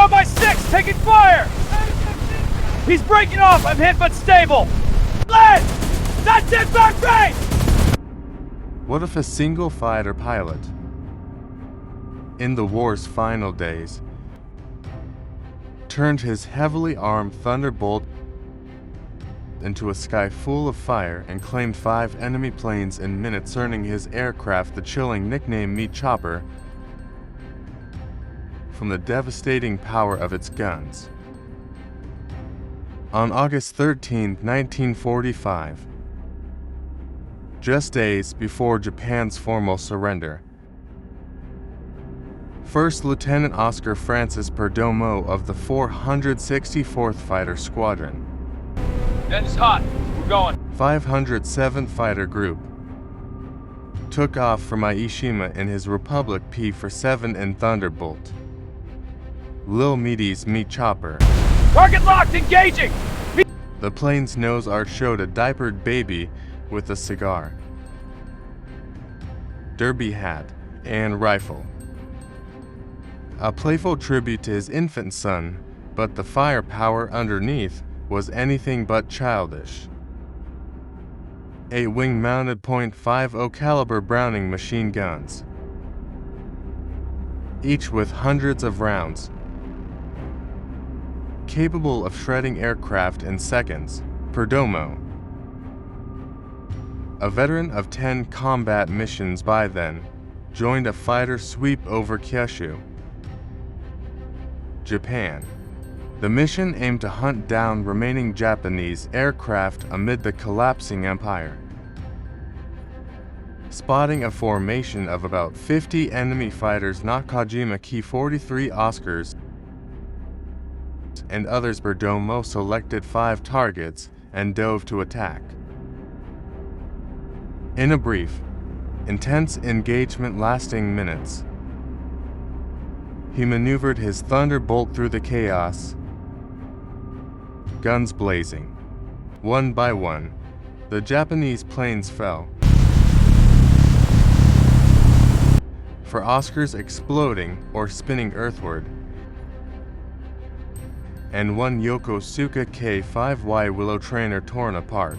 on my 6, taking fire! He's breaking off, I'm hit but stable! Lead! That's it, back base! What if a single fighter pilot, in the war's final days, turned his heavily armed Thunderbolt into a sky full of fire and claimed 5 enemy planes in minutes, earning his aircraft the chilling nickname Meat Chopper from the devastating power of its guns? On August 13, 1945, just days before Japan's formal surrender, First Lieutenant Oscar Francis Perdomo of the 464th Fighter Squadron, Engine's hot, we're going. 507th Fighter Group, took off from Aishima in his Republic P-47 Thunderbolt, Lil Meaty's Meat Chopper. Target locked, engaging! The plane's nose arch showed a diapered baby with a cigar, derby hat, and rifle. A playful tribute to his infant son, but the firepower underneath was anything but childish. 8 wing-mounted .50 caliber Browning machine guns, each with hundreds of rounds, capable of shredding aircraft in seconds. Perdomo, a veteran of 10 combat missions by then, joined a fighter sweep over Kyushu, Japan. The mission aimed to hunt down remaining Japanese aircraft amid the collapsing empire. Spotting a formation of about 50 enemy fighters, Nakajima Ki-43 Oscars and others, Perdomo selected 5 targets and dove to attack. In a brief, intense engagement lasting minutes, he maneuvered his Thunderbolt through the chaos, guns blazing. One by one, the Japanese planes fell, for Oscars exploding or spinning earthward, and one Yokosuka K-5Y Willow trainer torn apart.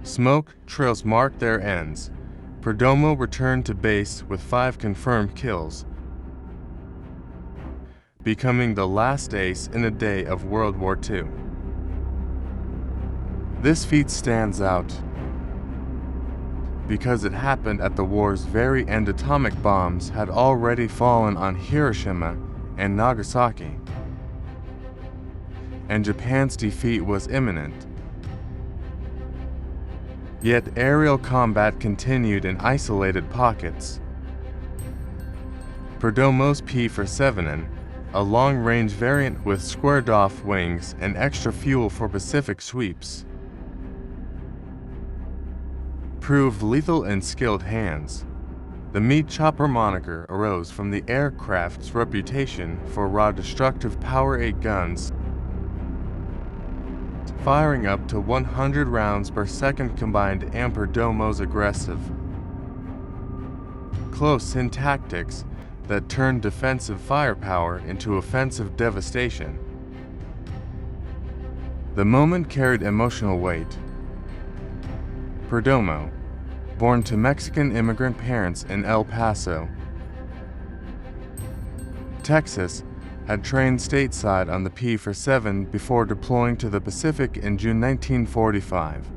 Smoke trails marked their ends. Perdomo returned to base with 5 confirmed kills, becoming the last ace in a day of World War II. This feat stands out because it happened at the war's very end. Atomic bombs had already fallen on Hiroshima and Nagasaki, and Japan's defeat was imminent. Yet aerial combat continued in isolated pockets. Perdomo's P-47, a long-range variant with squared-off wings and extra fuel for Pacific sweeps, proved lethal in skilled hands. The Meat Chopper moniker arose from the aircraft's reputation for raw destructive power. 8 guns, firing up to 100 rounds per second combined, and Perdomo's aggressive, close-in tactics that turned defensive firepower into offensive devastation. The moment carried emotional weight. Perdomo, born to Mexican immigrant parents in El Paso, Texas, had trained stateside on the P-47 before deploying to the Pacific in June 1945.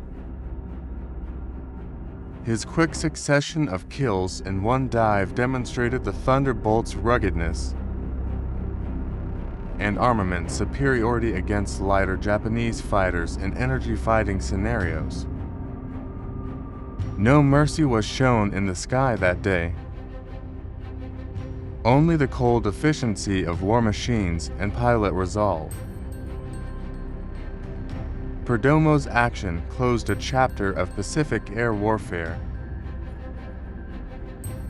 His quick succession of kills in one dive demonstrated the Thunderbolt's ruggedness and armament superiority against lighter Japanese fighters in energy fighting scenarios. No mercy was shown in the sky that day. Only the cold efficiency of war machines and pilot resolve. Perdomo's action closed a chapter of Pacific air warfare,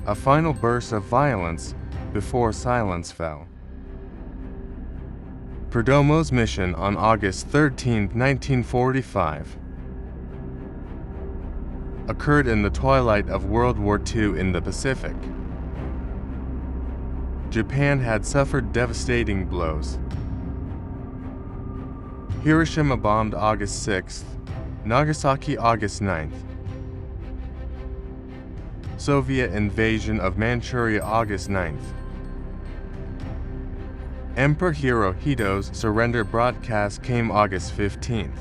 a final burst of violence before silence fell. Perdomo's mission on August 13, 1945, occurred in the twilight of World War II in the Pacific. Japan had suffered devastating blows. Hiroshima bombed August 6th, Nagasaki August 9th. Soviet invasion of Manchuria August 9th. Emperor Hirohito's surrender broadcast came August 15th.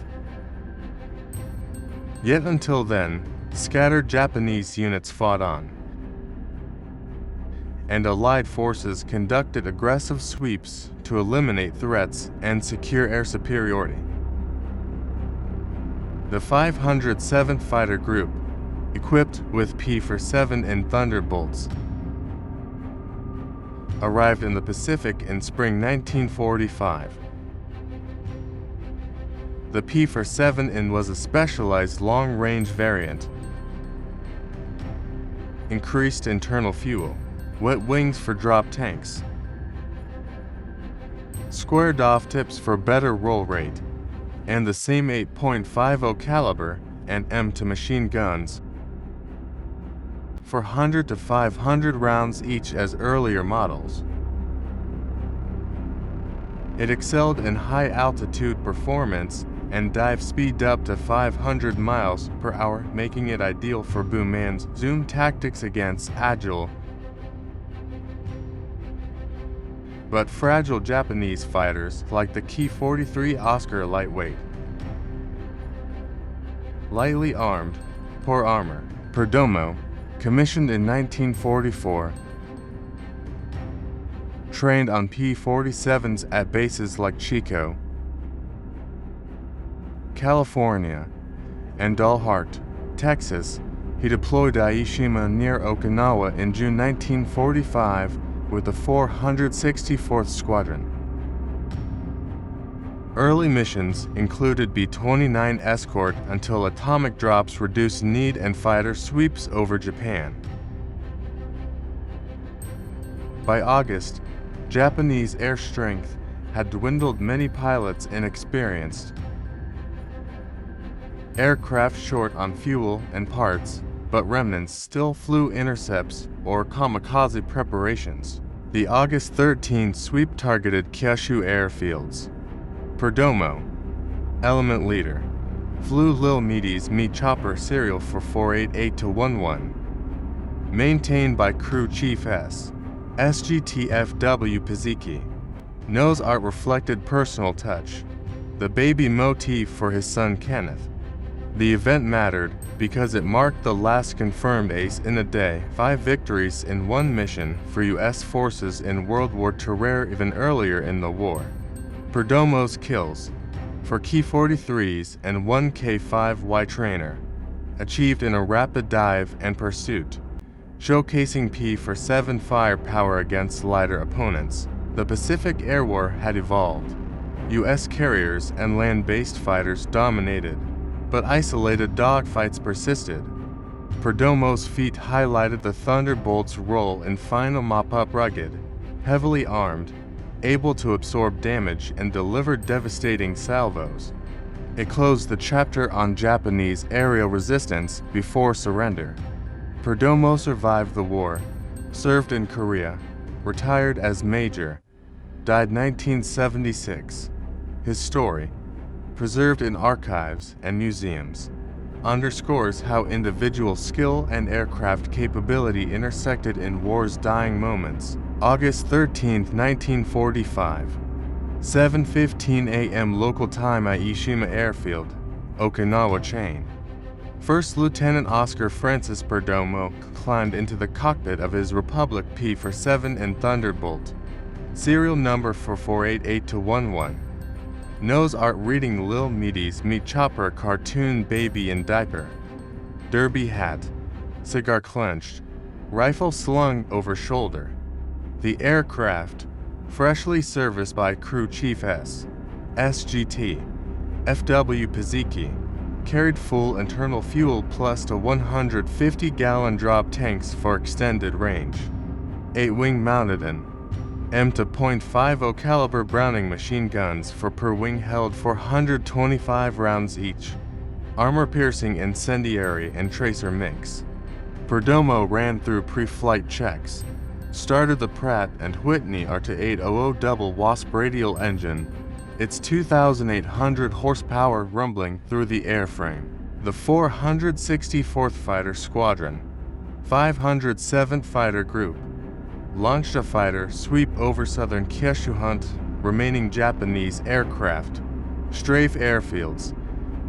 Yet until then, scattered Japanese units fought on, and Allied forces conducted aggressive sweeps to eliminate threats and secure air superiority. The 507th Fighter Group, equipped with P-47 Thunderbolts, arrived in the Pacific in spring 1945. The P-47 was a specialized long-range variant. Increased internal fuel, wet wings for drop tanks, squared-off tips for better roll rate, and the same 8.50 caliber and M2 machine guns for 100 to 500 rounds each as earlier models. It excelled in high-altitude performance and dive speed up to 500 miles per hour, making it ideal for boom-and zoom tactics against agile but fragile Japanese fighters like the Ki-43 Oscar lightweight. Lightly armed, poor armor, Perdomo, commissioned in 1944, trained on P-47s at bases like Chico, California, and Dalhart, Texas. He deployed to Aishima near Okinawa in June 1945 with the 464th Squadron. Early missions included B-29 escort until atomic drops reduced need and fighter sweeps over Japan. By August, Japanese air strength had dwindled, many pilots inexperienced, aircraft short on fuel and parts, but remnants still flew intercepts or kamikaze preparations. The August 13 sweep targeted Kyushu airfields. Perdomo, element leader, flew Lil Meaty's Me Chopper serial for 488-11, maintained by Crew Chief S. SGTFW Piziki. Nose art reflected personal touch, the baby motif for his son Kenneth. The event mattered because it marked the last confirmed ace in a day, 5 victories in one mission for U.S. forces in World War II, rare even earlier in the war. Perdomo's kills, for Ki-43s and 1 K-5Y trainer, achieved in a rapid dive and pursuit, showcasing P-47 firepower against lighter opponents. The Pacific Air War had evolved. U.S. carriers and land-based fighters dominated, but isolated dogfights persisted. Perdomo's feat highlighted the Thunderbolt's role in final mop-up, rugged, heavily armed, able to absorb damage and deliver devastating salvos. It closed the chapter on Japanese aerial resistance before surrender. Perdomo survived the war, served in Korea, retired as major, died 1976. His story, preserved in archives and museums, underscores how individual skill and aircraft capability intersected in war's dying moments. August 13, 1945, 7:15 a.m. local time, Aishima Airfield, Okinawa chain. First Lieutenant Oscar Francis Perdomo climbed into the cockpit of his Republic P-47 Thunderbolt, serial number 488-11. Nose art reading Lil Meaty's Me Chopper cartoon baby in diaper. Derby hat, cigar clenched, rifle slung over shoulder. The aircraft, freshly serviced by Crew Chief S. SGT. FW Piziki, carried full internal fuel plus to 150-gallon drop tanks for extended range. 8-wing mounted in M2.50 caliber Browning machine guns for per wing held 425 rounds each. Armor-piercing incendiary and tracer mix. Perdomo ran through pre-flight checks, started the Pratt & Whitney RT-800 double Wasp radial engine, its 2,800 horsepower rumbling through the airframe. The 464th Fighter Squadron, 507th Fighter Group, launched a fighter sweep over southern Kyushu hunt remaining Japanese aircraft, strafe airfields,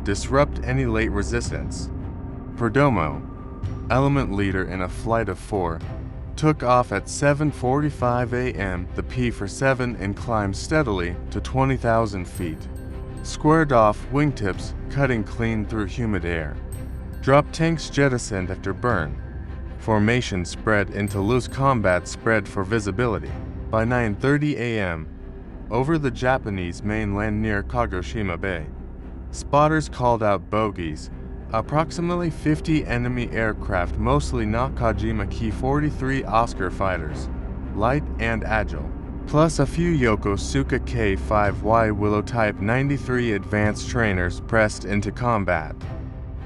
disrupt any late resistance. Perdomo, element leader in a flight of 4, took off at 7:45 a.m. The P-47 and climbed steadily to 20,000 feet. Squared off wingtips cutting clean through humid air. Drop tanks jettisoned after burn. Formation spread into loose combat spread for visibility. By 9:30 a.m., over the Japanese mainland near Kagoshima Bay, spotters called out bogies, approximately 50 enemy aircraft, mostly Nakajima Ki-43 Oscar fighters, light and agile, plus a few Yokosuka K-5Y Willow Type 93 advanced trainers pressed into combat.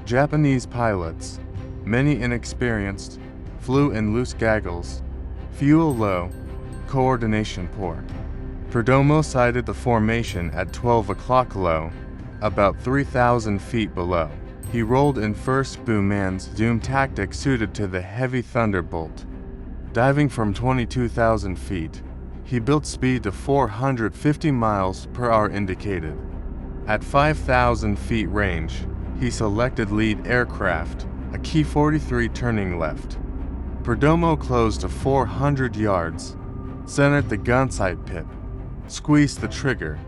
Japanese pilots, many inexperienced, flew in loose gaggles, fuel low, coordination poor. Perdomo sighted the formation at 12 o'clock low, about 3,000 feet below. He rolled in first Bowman's zoom tactic suited to the heavy Thunderbolt. Diving from 22,000 feet, he built speed to 450 miles per hour indicated. At 5,000 feet range, he selected lead aircraft, a Ki-43 turning left. Perdomo closed to 400 yards, centered the gunsight pip, squeezed the trigger.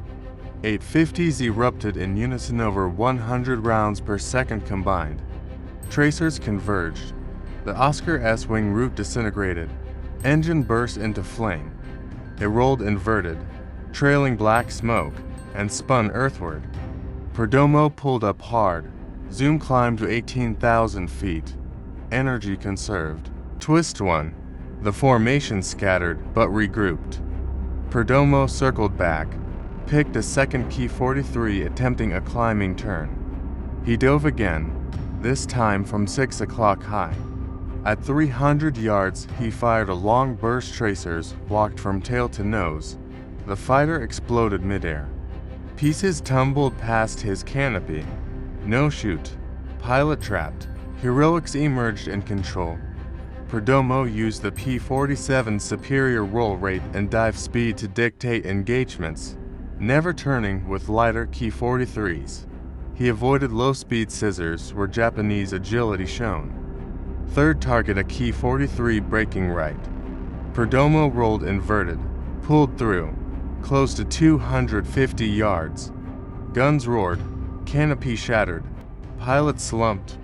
850s erupted in unison over 100 rounds per second combined. Tracers converged. The Oscar S wing root disintegrated. Engine burst into flame. It rolled inverted, trailing black smoke, and spun earthward. Perdomo pulled up hard. Zoom climbed to 18,000 feet. Energy conserved. Twist 1. The formation scattered but regrouped. Perdomo circled back, picked a second Ki-43 attempting a climbing turn. He dove again, this time from 6 o'clock high. At 300 yards, he fired a long burst. Tracers walked from tail to nose. The fighter exploded midair. Pieces tumbled past his canopy. No shoot. Pilot trapped. Heroics emerged in control. Perdomo used the P-47's superior roll rate and dive speed to dictate engagements, never turning with lighter Ki-43s. He avoided low-speed scissors where Japanese agility shone. Third target, a Ki-43 braking right. Perdomo rolled inverted, pulled through, close to 250 yards. Guns roared, canopy shattered, pilot slumped,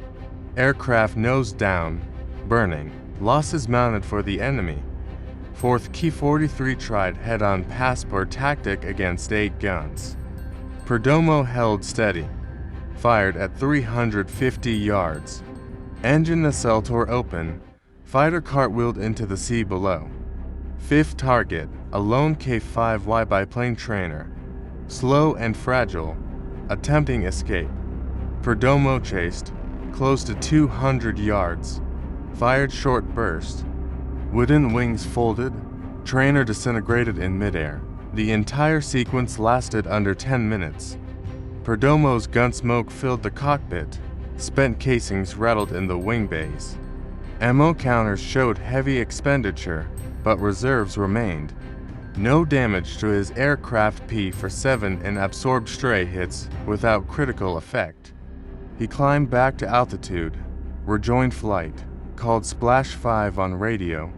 aircraft nose down, burning. Losses mounted for the enemy. Fourth Ki-43 tried head-on passport tactic against 8 guns. Perdomo held steady, fired at 350 yards. Engine nacelle tore open, fighter cartwheeled into the sea below. Fifth target, a lone K-5Y biplane trainer, slow and fragile, attempting escape. Perdomo chased, close to 200 yards, fired short burst. Wooden wings folded, trainer disintegrated in midair. The entire sequence lasted under 10 minutes. Perdomo's gun smoke filled the cockpit. Spent casings rattled in the wing bays. Ammo counters showed heavy expenditure, but reserves remained. No damage to his aircraft P-47 and absorbed stray hits without critical effect. He climbed back to altitude, rejoined flight, called Splash 5 on radio.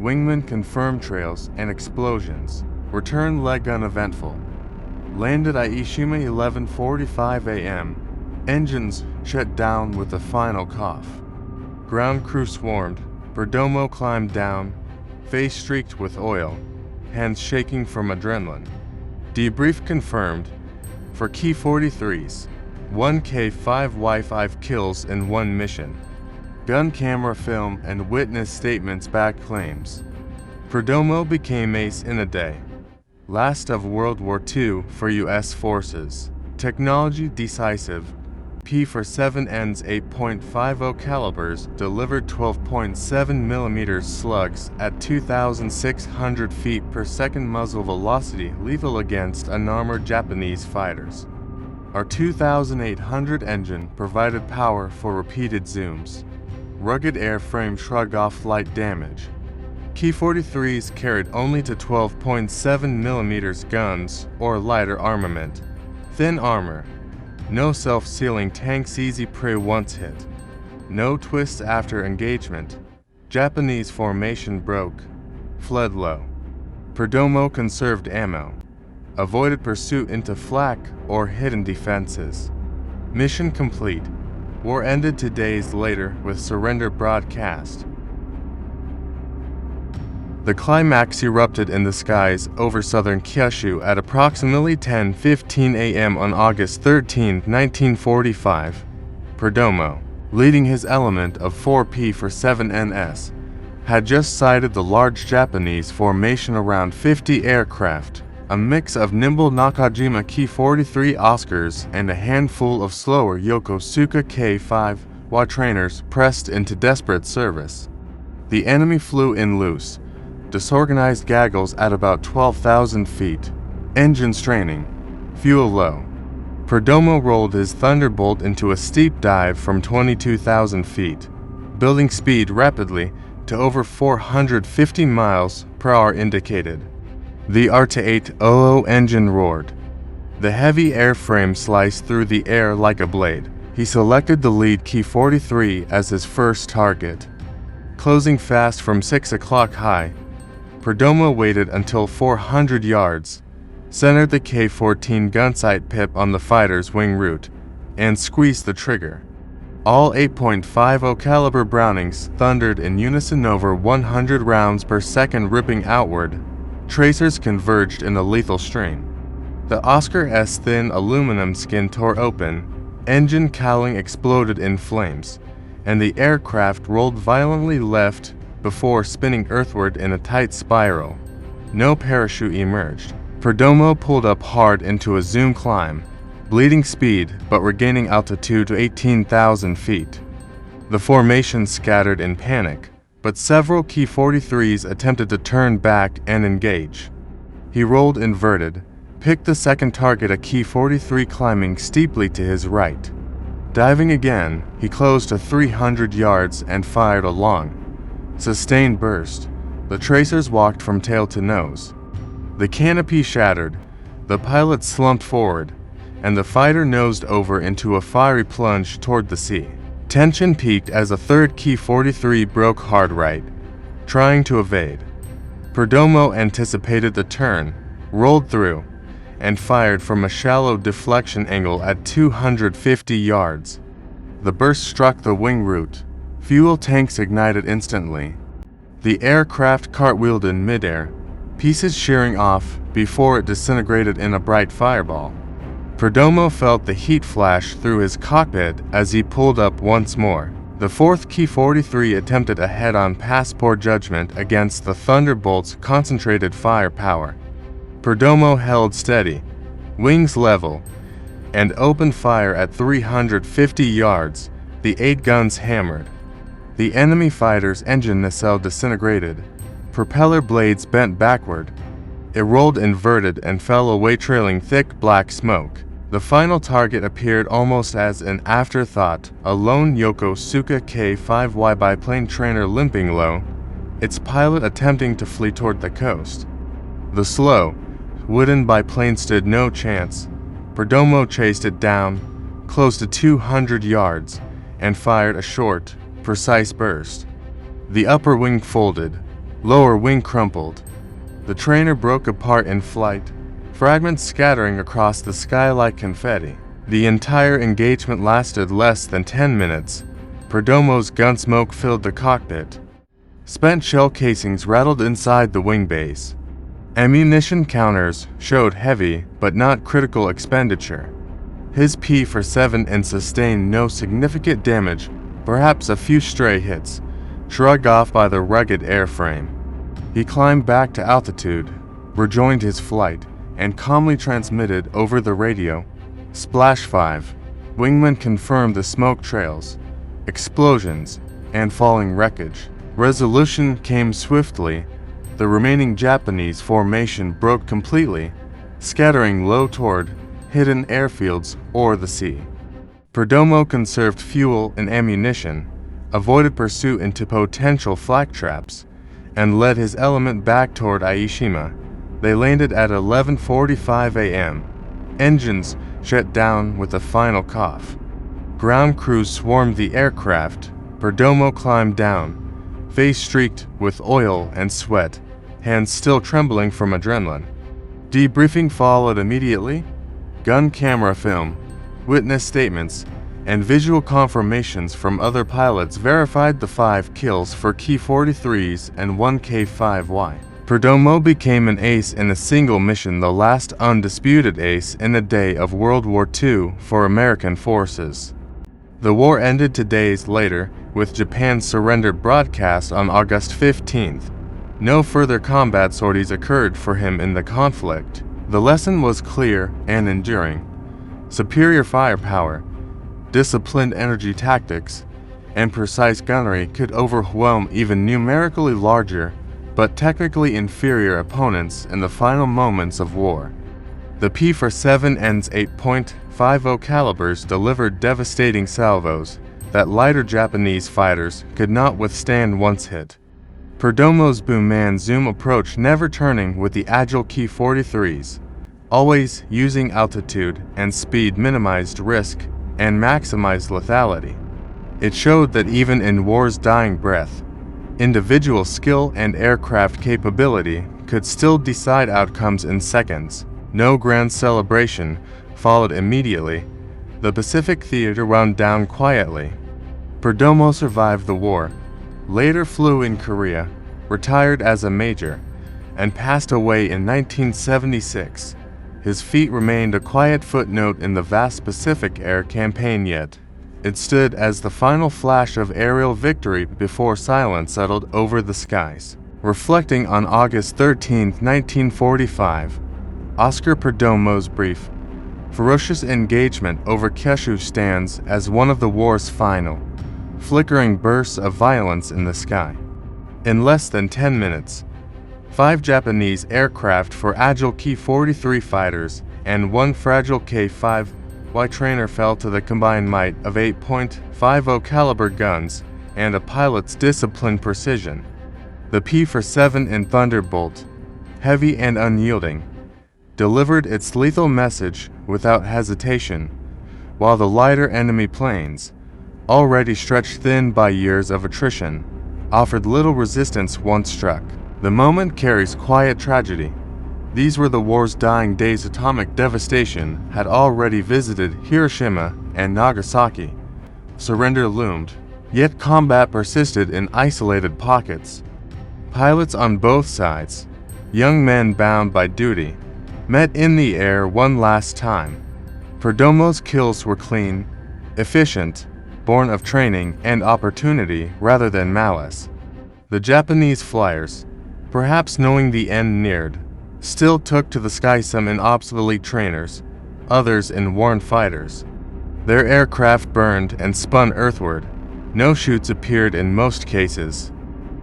Wingman confirmed trails and explosions. Return leg uneventful. Landed Aishima 11:45 a.m. Engines shut down with a final cough. Ground crew swarmed. Perdomo climbed down, face streaked with oil, hands shaking from adrenaline. Debrief confirmed. For Ki-43s, 1 K-5Y5 kills in 1 mission. Gun camera film and witness statements backed claims. Perdomo became ace in a day. Last of World War II for U.S. forces. Technology decisive. P-47N's 8.50 calibers delivered 12.7mm slugs at 2,600 feet per second muzzle velocity, lethal against unarmored Japanese fighters. Our 2,800 engine provided power for repeated zooms. Rugged airframe shrugged off light damage. Ki-43s carried only to 12.7mm guns or lighter armament. Thin armor. No self-sealing tanks, easy prey once hit. No twists after engagement. Japanese formation broke. Fled low. Perdomo conserved ammo. Avoided pursuit into flak or hidden defenses. Mission complete. War ended 2 days later with surrender broadcast. The climax erupted in the skies over southern Kyushu at approximately 10:15 a.m. on August 13, 1945. Perdomo, leading his element of 4 P-47NS, had just sighted the large Japanese formation around 50 aircraft, a mix of nimble Nakajima Ki-43 Oscars and a handful of slower Yokosuka K-5Y trainers pressed into desperate service. The enemy flew in loose, disorganized gaggles at about 12,000 feet, engine straining, fuel low. Perdomo rolled his Thunderbolt into a steep dive from 22,000 feet, building speed rapidly to over 450 miles per hour indicated. The RT-800 engine roared. The heavy airframe sliced through the air like a blade. He selected the lead Ki-43 as his first target. Closing fast from 6 o'clock high, Perdomo waited until 400 yards, centered the K-14 gunsight pip on the fighter's wing root, and squeezed the trigger. All 8.50 caliber Brownings thundered in unison over 100 rounds per second, ripping outward. Tracers converged in a lethal stream. The Oscar-S thin aluminum skin tore open, engine cowling exploded in flames, and the aircraft rolled violently left before spinning earthward in a tight spiral. No parachute emerged. Perdomo pulled up hard into a zoom climb, bleeding speed but regaining altitude to 18,000 feet. The formation scattered in panic, but several Ki-43s attempted to turn back and engage. He rolled inverted, picked the second target, a Ki-43 climbing steeply to his right. Diving again, he closed to 300 yards and fired a long, sustained burst. The tracers walked from tail to nose. The canopy shattered, the pilot slumped forward, and the fighter nosed over into a fiery plunge toward the sea. Tension peaked as a third Ki-43 broke hard right, trying to evade. Perdomo anticipated the turn, rolled through, and fired from a shallow deflection angle at 250 yards. The burst struck the wing root. Fuel tanks ignited instantly. The aircraft cartwheeled in midair, pieces shearing off before it disintegrated in a bright fireball. Perdomo felt the heat flash through his cockpit as he pulled up once more. The fourth Ki-43 attempted a head-on pass, poor judgment against the Thunderbolt's concentrated firepower. Perdomo held steady, wings level, and opened fire at 350 yards. The 8 guns hammered. The enemy fighter's engine nacelle disintegrated. Propeller blades bent backward. It rolled inverted and fell away, trailing thick black smoke. The final target appeared almost as an afterthought, a lone Yokosuka K-5Y biplane trainer limping low, its pilot attempting to flee toward the coast. The slow, wooden biplane stood no chance. Perdomo chased it down, close to 200 yards, and fired a short, precise burst. The upper wing folded, lower wing crumpled. The trainer broke apart in flight, fragments scattering across the sky like confetti. The entire engagement lasted less than 10 minutes. Perdomo's gun smoke filled the cockpit. Spent shell casings rattled inside the wing base. Ammunition counters showed heavy but not critical expenditure. His P-47 sustained no significant damage, perhaps a few stray hits, shrugged off by the rugged airframe. He climbed back to altitude, rejoined his flight, and calmly transmitted over the radio, "Splash 5, Wingmen confirmed the smoke trails, explosions, and falling wreckage. Resolution came swiftly. The remaining Japanese formation broke completely, scattering low toward hidden airfields or the sea. Perdomo conserved fuel and ammunition, avoided pursuit into potential flak traps, and led his element back toward Aishima. They landed at 11:45 a.m. Engines shut down with a final cough. Ground crews swarmed the aircraft. Perdomo climbed down, face streaked with oil and sweat, hands still trembling from adrenaline. Debriefing followed immediately. Gun camera film, witness statements, and visual confirmations from other pilots verified the 5 kills for Ki-43s and 1 K-5Y. Perdomo became an ace in a single mission, the last undisputed ace in a day of World War II for American forces. The war ended 2 days later, with Japan's surrender broadcast on August 15th. No further combat sorties occurred for him in the conflict. The lesson was clear and enduring. Superior firepower, disciplined energy tactics, and precise gunnery could overwhelm even numerically larger but technically inferior opponents in the final moments of war. The P-47's 8.50 calibers delivered devastating salvos that lighter Japanese fighters could not withstand once hit. Perdomo's boom-man zoom approach, never turning with the agile Ki-43s, always using altitude and speed, minimized risk and maximized lethality. It showed that even in war's dying breath, individual skill and aircraft capability could still decide outcomes in seconds. No grand celebration followed immediately. The Pacific Theater wound down quietly. Perdomo survived the war, later flew in Korea, retired as a major, and passed away in 1976. His feat remained a quiet footnote in the vast Pacific Air campaign, yet it stood as the final flash of aerial victory before silence settled over the skies. Reflecting on August 13, 1945, Oscar Perdomo's brief, ferocious engagement over Kyushu stands as one of the war's final, flickering bursts of violence in the sky. In less than 10 minutes, 5 Japanese aircraft for agile Ki-43 fighters and 1 fragile K-5Y trainer fell to the combined might of 8.50 caliber guns and a pilot's disciplined precision. The P-47 Thunderbolt, heavy and unyielding, delivered its lethal message without hesitation, while the lighter enemy planes, already stretched thin by years of attrition, offered little resistance once struck. The moment carries quiet tragedy. These were the war's dying days. Atomic devastation had already visited Hiroshima and Nagasaki. Surrender loomed, yet combat persisted in isolated pockets. Pilots on both sides, young men bound by duty, met in the air one last time. Perdomo's kills were clean, efficient, born of training and opportunity rather than malice. The Japanese flyers, perhaps knowing the end neared, still took to the sky, some in obsolete trainers, others in worn fighters. Their aircraft burned and spun earthward. No chutes appeared in most cases.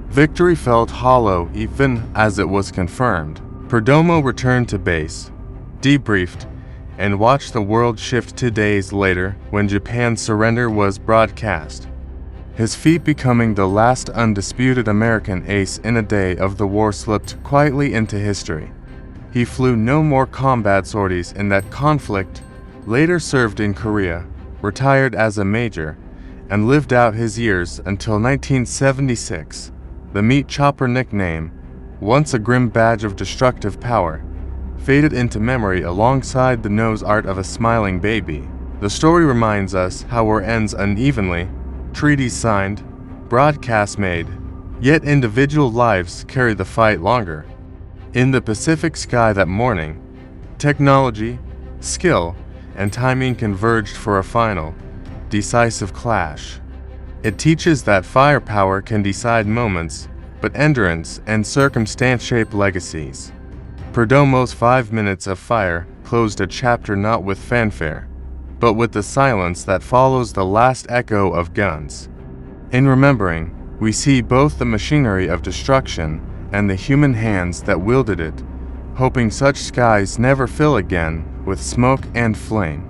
Victory felt hollow even as it was confirmed. Perdomo returned to base, debriefed, and watched the world shift 2 days later when Japan's surrender was broadcast. His feat becoming the last undisputed American ace in a day of the war slipped quietly into history. He flew no more combat sorties in that conflict, later served in Korea, retired as a major, and lived out his years until 1976. The meat chopper nickname, once a grim badge of destructive power, faded into memory alongside the nose art of a smiling baby. The story reminds us how war ends unevenly, treaties signed, broadcasts made, yet individual lives carry the fight longer. In the Pacific sky that morning, technology, skill, and timing converged for a final, decisive clash. It teaches that firepower can decide moments, but endurance and circumstance shape legacies. Perdomo's 5 minutes of fire closed a chapter not with fanfare, but with the silence that follows the last echo of guns. In remembering, we see both the machinery of destruction and the human hands that wielded it, hoping such skies never fill again with smoke and flame.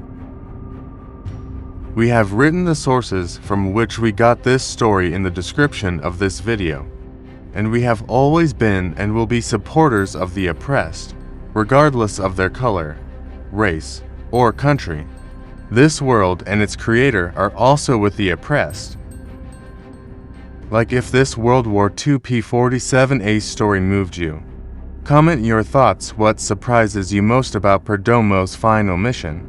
We have written the sources from which we got this story in the description of this video, and we have always been and will be supporters of the oppressed, regardless of their color, race, or country. This world and its creator are also with the oppressed. Like if this World War II P-47A story moved you. Comment your thoughts, what surprises you most about Perdomo's final mission.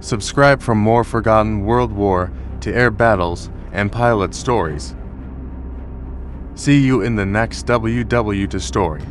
Subscribe for more forgotten World War to air battles and pilot stories. See you in the next WWII story.